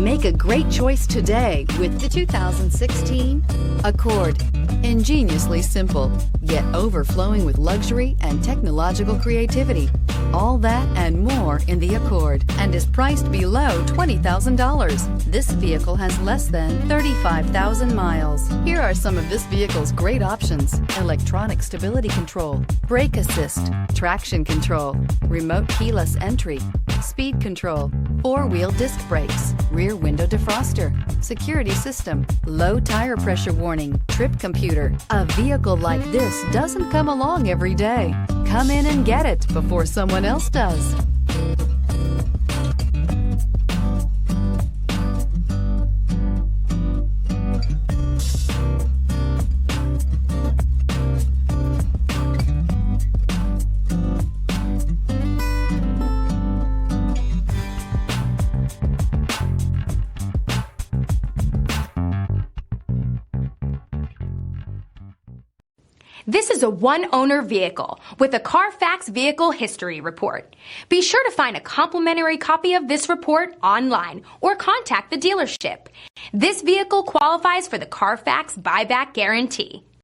Make a great choice today with the 2016 Accord. Ingeniously simple, yet overflowing with luxury and technological creativity. All that and more in the Accord, and is priced below $20,000. This vehicle has less than 35,000 miles. Here are some of this vehicle's great options: electronic stability control, brake assist, traction control, remote keyless entry, speed control, four-wheel disc brakes, rear window defroster, security system, low tire pressure warning, trip computer. A vehicle like this doesn't come along every day. Come in and get it before someone else does. This is a one-owner vehicle with a Carfax Vehicle History Report. Be sure to find a complimentary copy of this report online or contact the dealership. This vehicle qualifies for the Carfax Buyback Guarantee.